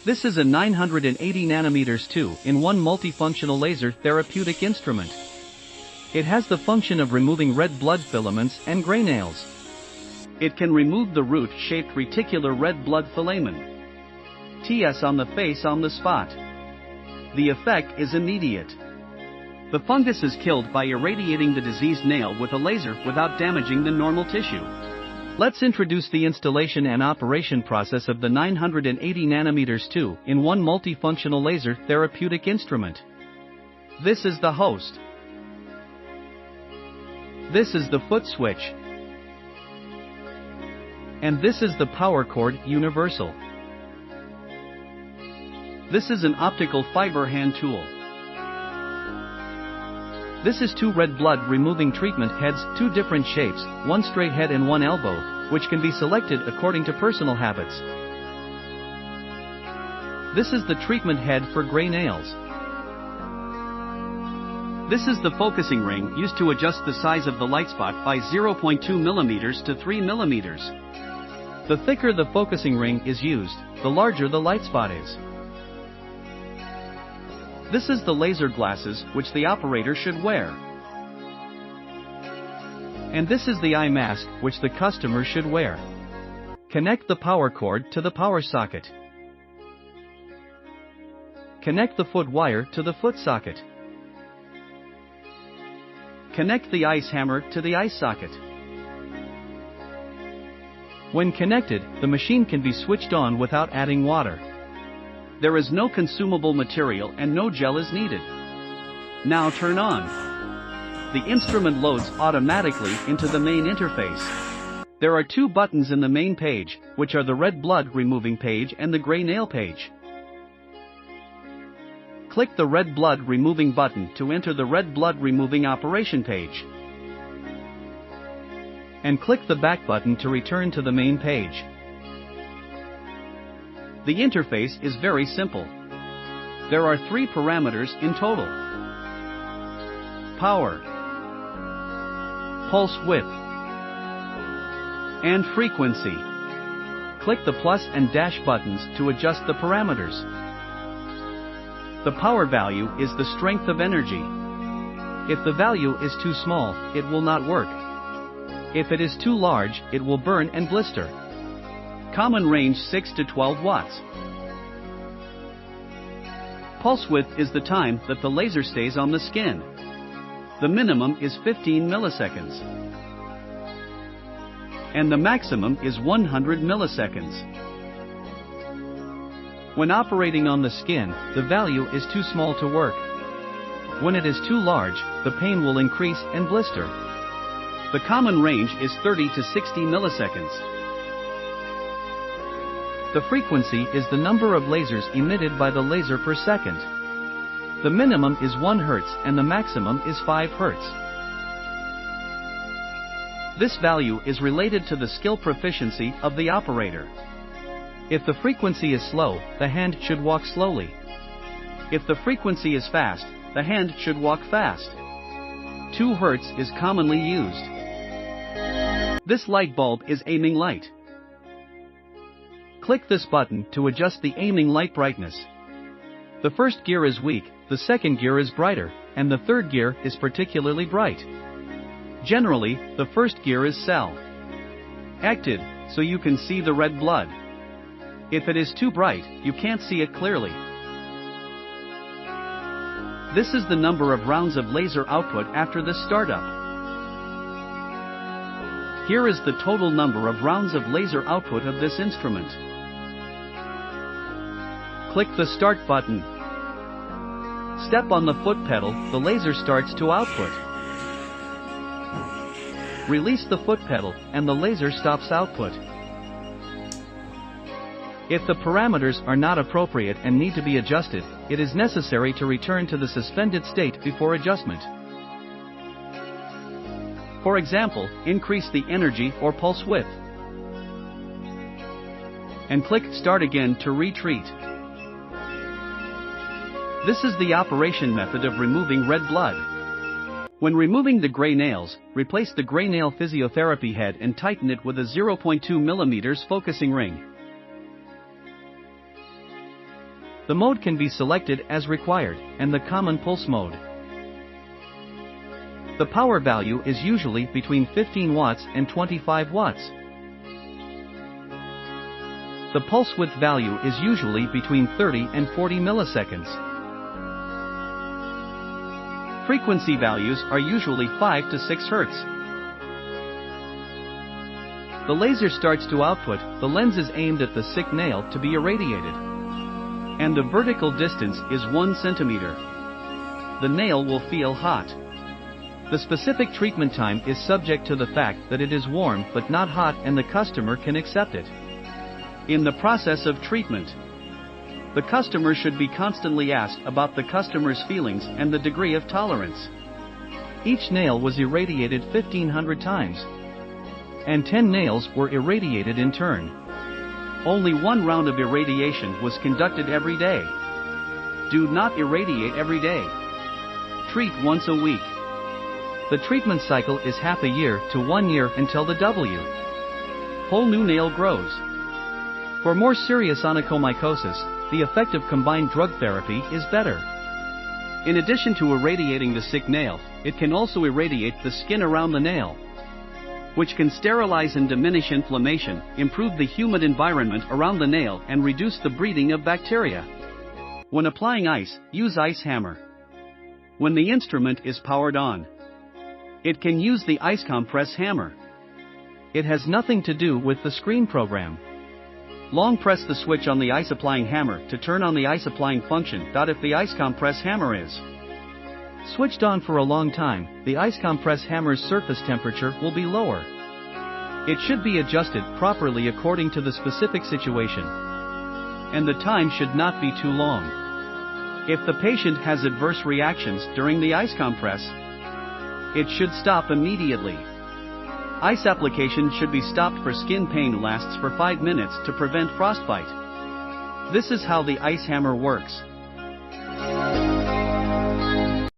This is a 980 nanometers 2-in-1 multifunctional laser therapeutic instrument. It has the function of removing red blood filaments and gray nails. It can remove the root-shaped reticular red blood filament (TS) on the face on the spot. The effect is immediate. The fungus is killed by irradiating the diseased nail with a laser without damaging the normal tissue. Let's introduce the installation and operation process of the 980 nanometers 2-in-1 multifunctional laser therapeutic instrument. This is the host. This is the foot switch. And this is the power cord universal. This is an optical fiber hand tool. This is 2 red blood removing treatment heads, 2 different shapes, 1 straight head and 1 elbow, which can be selected according to personal habits. This is the treatment head for gray nails. This is the focusing ring used to adjust the size of the light spot by 0.2 mm to 3 mm. The thicker the focusing ring is used, the larger the light spot is. This is the laser glasses which the operator should wear. And this is the eye mask which the customer should wear. Connect the power cord to the power socket. Connect the foot wire to the foot socket. Connect the ice hammer to the ice socket. When connected, the machine can be switched on without adding water. There is no consumable material and no gel is needed. Now turn on. The instrument loads automatically into the main interface. There are 2 buttons in the main page, which are the red blood removing page and the gray nail page. Click the red blood removing button to enter the red blood removing operation page. And click the back button to return to the main page. The interface is very simple. There are 3 parameters in total: power, pulse width, and frequency. Click the plus and dash buttons to adjust the parameters. The power value is the strength of energy. If the value is too small, it will not work. If it is too large, it will burn and blister. Common range 6 to 12 watts. Pulse width is the time that the laser stays on the skin. The minimum is 15 milliseconds. And the maximum is 100 milliseconds. When operating on the skin, the value is too small to work. When it is too large, the pain will increase and blister. The common range is 30 to 60 milliseconds. The frequency is the number of lasers emitted by the laser per second. The minimum is 1 Hz and the maximum is 5 Hz. This value is related to the skill proficiency of the operator. If the frequency is slow, the hand should walk slowly. If the frequency is fast, the hand should walk fast. 2 Hz is commonly used. This light bulb is aiming light. Click this button to adjust the aiming light brightness. The first gear is weak, the second gear is brighter, and the third gear is particularly bright. Generally, the first gear is cell acted, so you can see the red blood. If it is too bright, you can't see it clearly. This is the number of rounds of laser output after the startup. Here is the total number of rounds of laser output of this instrument. Click the Start button. Step on the foot pedal, the laser starts to output. Release the foot pedal, and the laser stops output. If the parameters are not appropriate and need to be adjusted, it is necessary to return to the suspended state before adjustment. For example, increase the energy or pulse width. And click Start again to retreat. This is the operation method of removing red blood. When removing the gray nails, replace the gray nail physiotherapy head and tighten it with a 0.2 mm focusing ring. The mode can be selected as required, and the common pulse mode. The power value is usually between 15 watts and 25 watts. The pulse width value is usually between 30 and 40 milliseconds. Frequency values are usually 5 to 6 Hz. The laser starts to output, the lens is aimed at the sick nail to be irradiated. And the vertical distance is 1 centimeter. The nail will feel hot. The specific treatment time is subject to the fact that it is warm but not hot and the customer can accept it. In the process of treatment, the customer should be constantly asked about the customer's feelings and the degree of tolerance. Each nail was irradiated 1,500 times. And 10 nails were irradiated in turn. Only 1 round of irradiation was conducted every day. Do not irradiate every day. Treat once a week. The treatment cycle is half a year to 1 year until the whole new nail grows. For more serious onychomycosis, the effect of combined drug therapy is better. In addition to irradiating the sick nail, it can also irradiate the skin around the nail, which can sterilize and diminish inflammation, improve the humid environment around the nail and reduce the breeding of bacteria. When applying ice, use ice hammer. When the instrument is powered on, it can use the ice compress hammer. It has nothing to do with the screen program. Long press the switch on the ice applying hammer to turn on the ice applying function. If the ice compress hammer is switched on for a long time, the ice compress hammer's surface temperature will be lower. It should be adjusted properly according to the specific situation, and the time should not be too long. If the patient has adverse reactions during the ice compress, it should stop immediately. Ice application should be stopped for skin pain lasts for 5 minutes to prevent frostbite. This is how the ice hammer works.